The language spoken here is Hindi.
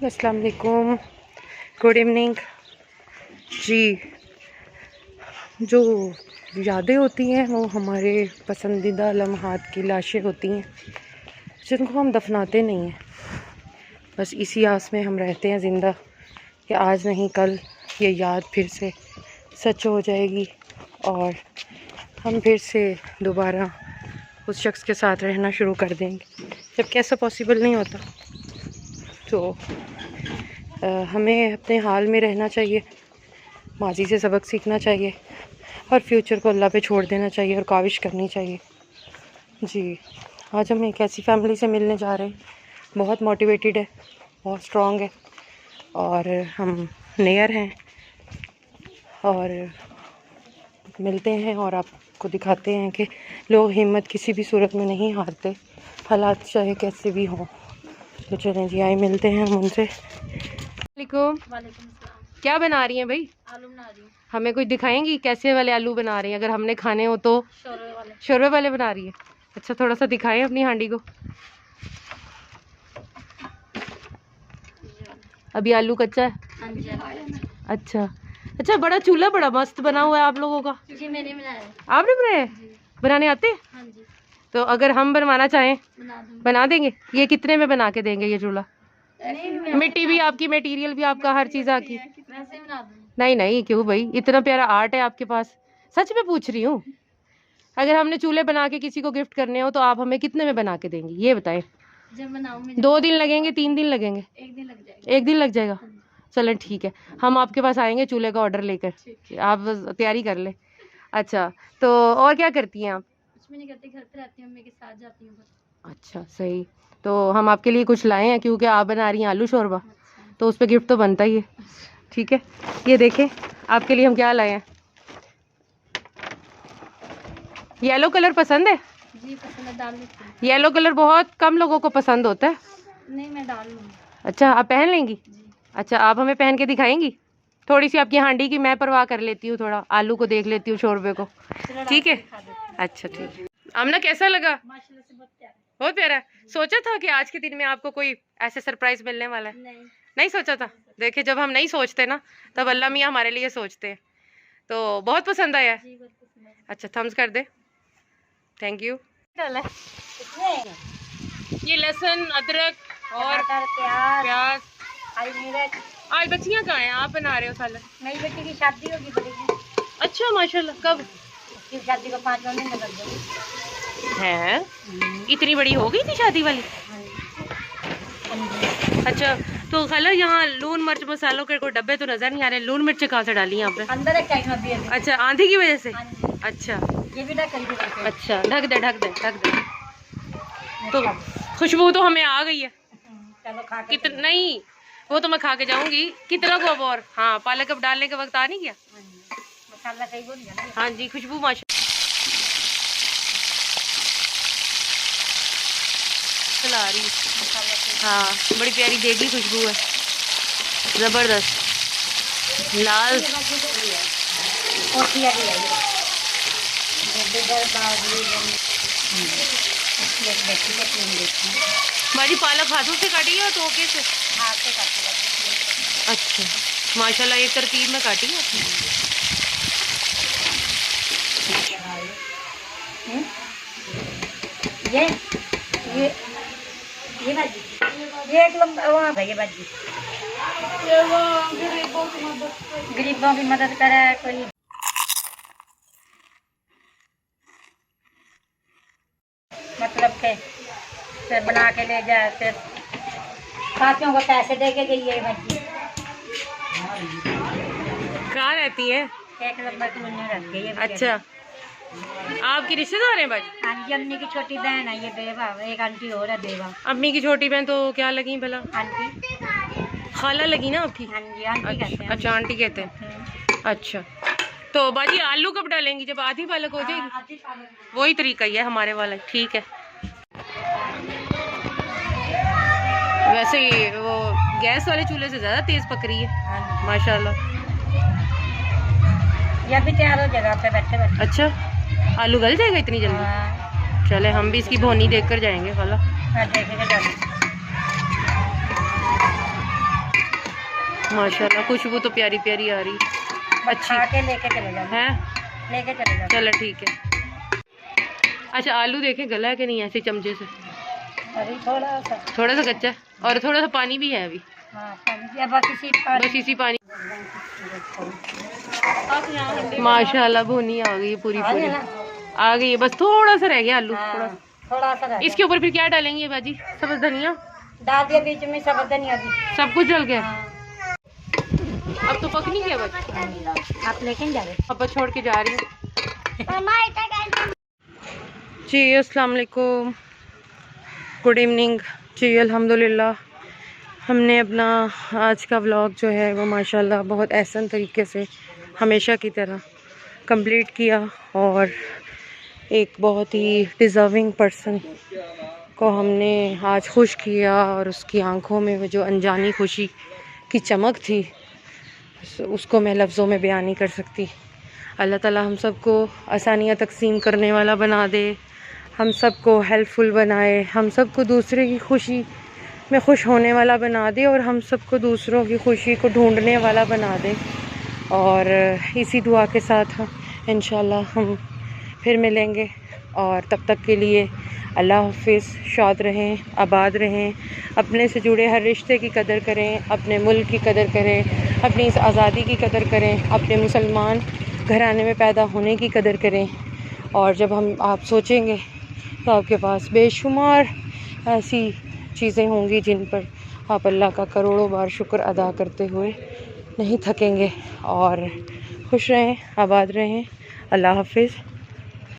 अस्सलाम वालेकुम, गुड इवनिंग जी। जो यादें होती हैं वो हमारे पसंदीदा लम्हात की लाशें होती हैं जिनको हम दफनाते नहीं हैं। बस इसी आस में हम रहते हैं ज़िंदा कि आज नहीं कल ये याद फिर से सच हो जाएगी और हम फिर से दोबारा उस शख्स के साथ रहना शुरू कर देंगे, जबकि ऐसा पॉसिबल नहीं होता। तो हमें अपने हाल में रहना चाहिए, माजी से सबक सीखना चाहिए और फ्यूचर को अल्लाह पे छोड़ देना चाहिए और काविश करनी चाहिए जी। आज हम एक ऐसी फैमिली से मिलने जा रहे हैं, बहुत मोटिवेटेड है, बहुत स्ट्रॉन्ग है और हम नियर हैं और मिलते हैं और आपको दिखाते हैं कि लोग हिम्मत किसी भी सूरत में नहीं हारते, हालात चाहे कैसे भी हों। तो चलें जी, आए मिलते हैं हम उनसे। क्या बना रही हैं भाई? आलू बना रही हूँ। हमें कुछ दिखाएंगी कैसे वाले आलू बना रही हैं? अगर हमने खाने हो तो शोरवे वाले बना रही है। अच्छा, थोड़ा सा दिखाएं अपनी हांडी को। अभी आलू कच्चा है। अच्छा अच्छा, बड़ा चूल्हा बड़ा मस्त बना हुआ है आप लोगों का। जी मैंने बनाया। आपने बनाया? बनाने आते हैं? हाँ जी। तो अगर हम बनवाना चाहें बना देंगे? ये कितने में बना के देंगे ये चूल्हा? मिट्टी भी आपकी, मटेरियल भी आपका, हर चीज आपकी। नहीं नहीं, क्यों भाई, इतना प्यारा आर्ट है आपके पास, सच में पूछ रही हूँ। अगर हमने चूल्हे बना के किसी को गिफ्ट करने हो तो आप हमें कितने में बना के देंगे ये बताएं? जब बनाऊंगी। 2 दिन लगेंगे, 3 दिन लगेंगे? 1 दिन लग जाएगा। 1 दिन लग जाएगा। चलें ठीक है, हम आपके पास आएंगे चूल्हे का ऑर्डर लेकर, आप बस तैयारी कर ले। अच्छा, तो और क्या करती हैं आप? कुछ भी नहीं करती, घर पे रहती हूँ, मम्मी के साथ जाती हूँ। अच्छा सही, तो हम आपके लिए कुछ लाए हैं क्योंकि आप बना रही हैं आलू शोरबा, तो उस पर गिफ्ट तो बनता ही है। ठीक है, ये देखें आपके लिए हम क्या लाए हैं। येलो कलर पसंद है? जी पसंद है, डाल लेती हूँ। येलो कलर बहुत कम लोगों को पसंद होता है। नहीं मैं डाल लूँगी। अच्छा, आप पहन लेंगी? अच्छा, आप हमें पहन के दिखाएंगी? थोड़ी सी आपकी हांडी की मैं परवाह कर लेती हूँ, थोड़ा आलू को देख लेती हूँ, शोरबे को। ठीक है, अच्छा ठीक है। आमना कैसा लगा? माशाल्लाह से बहुत प्यारा। बहुत प्यारा। सोचा था कि आज के दिन में आपको कोई ऐसे सरप्राइज मिलने वाला है? नहीं सोचा था। देखिए, जब हम नहीं सोचते ना तब अल्लाह मियाँ हमारे लिए सोचते हैं। तो बहुत पसंद आया है? अच्छा, थम्स कर दे, थैंक यू। ये लहसुन, अदरक और प्याज। आज बच्चियाँ कहाँ हैं? आप बना रहे हो सालन? मेरी बेटी की शादी होगी बड़ी की। अच्छा माशाल्लाह, कब? उसकी शादी को 5 महीने लग गए हैं। इतनी बड़ी हो गई थी शादी वाली? अच्छा, तो खाला यहाँ लून मिर्च मसालों के कोई डब्बे तो नजर नहीं आ रहे, लून मिर्च कहाँ से डाली यहाँ पे? अंदर एक टाइम अभी है। अच्छा, आंधी की वजह से? अच्छा ये भी ढक कर। अच्छा, ढक दे ढक दे ढक दे। तो खुशबू तो हमें आ गई है। चलो खा के। कितना नहीं, वो तो मैं खा के जाऊंगी। कितना को अब और? हाँ, पालक अब डालने के वक्त आ नहीं गया? मसाला सही बोल दिया। हाँ जी, खुशबू माशा आ रही है। हाँ, बड़ी प्यारी देगी खुशबू है, जबरदस्त लाल। हमारी पालक हाथों से काटी है और टोके से? हाथ से काटी। अच्छा माशाल्लाह, एक तरतीब में काटी है आपने। ये भाजी, ये एक लंबा वहाँ है ये भाजी। गरीबों की मदद करे कोई। मतलब के फिर बना के ले जाए, फिर साथियों को पैसे दे के गई है भाजी। कहाँ रहती है? एक नंबर की मुन्ने रख गई है। अच्छा, आपकी रिश्तेदार है बाजी? हाँ जी, अम्मी की छोटी बहन है ये देवा, एक आंटी और है देवा। अम्मी की छोटी बहन तो क्या लगी भला? आंटी खाला लगी ना आपकी? हाँ जी, आंटी कहते हैं। अच्छा, आंटी कहते हैं। अच्छा, तो बाजी आलू कब डालेंगी? जब आधी पालक हो जाएगी? वही तरीका ही है हमारे वाला। ठीक है, वैसे वो गैस वाले चूल्हे से ज़्यादा तेज़ पक रही है माशाल्लाह। ये भी तैयार हो जाएगा पे बैठे बैठे। अच्छा, आलू गल जाएगा इतनी जल्दी? चले, हम भी इसकी भोनी देख कर जाएंगे खाला। माशाल्लाह, खुशबू तो प्यारी प्यारी आ रही। अच्छी खा के लेके चले जाओ, है। लेके चले जाओ। चलो ठीक है। अच्छा आलू देखें गला है कि नहीं, ऐसे चमचे से अभी थोड़ा सा कच्चा है और थोड़ा सा पानी भी है अभी। हाँ, पानी बस इसी पानी। माशाल्लाह भुनी आ गई पूरी पूरी आ गई है, बस थोड़ा सा रह गया आलू। थोड़ा सा इसके ऊपर फिर क्या डालेंगे बाजी? सब्ज धनिया डाल दिया बीच में, सब धनिया भी, सब कुछ डल गया। हाँ। अब तो पक नहीं गया बस, आप लेके जा रहे अब छोड़ के जा रही हूँ जी। अस्सलाम वालेकुम, गुड इवनिंग जी। अल्हम्दुलिल्लाह हमने अपना आज का व्लॉग जो है वो माशाल्लाह बहुत एहसन तरीके से हमेशा की तरह कंप्लीट किया और एक बहुत ही डिज़र्विंग पर्सन को हमने आज खुश किया और उसकी आंखों में वो जो अनजानी खुशी की चमक थी उसको मैं लफ्ज़ों में बयान नहीं कर सकती। अल्लाह ताला हम सबको आसानियाँ तकसीम करने वाला बना दे, हम सबको हेल्पफुल बनाए, हम सबको दूसरे की खुशी में खुश होने वाला बना दे और हम सबको दूसरों की खुशी को ढूंढने वाला बना दे। और इसी दुआ के साथ इंशाल्लाह हम फिर मिलेंगे और तब तक के लिए अल्लाह हाफ़िज़। शाद रहें, आबाद रहें, अपने से जुड़े हर रिश्ते की कदर करें, अपने मुल्क की कदर करें, अपनी इस आज़ादी की कदर करें, अपने मुसलमान घराने में पैदा होने की कदर करें। और जब आप सोचेंगे तो आपके पास बेशुमार ऐसी चीज़ें होंगी जिन पर आप अल्लाह का करोड़ों बार शुक्र अदा करते हुए नहीं थकेंगे। और खुश रहें, आबाद रहें। अल्लाह हाफ़िज़।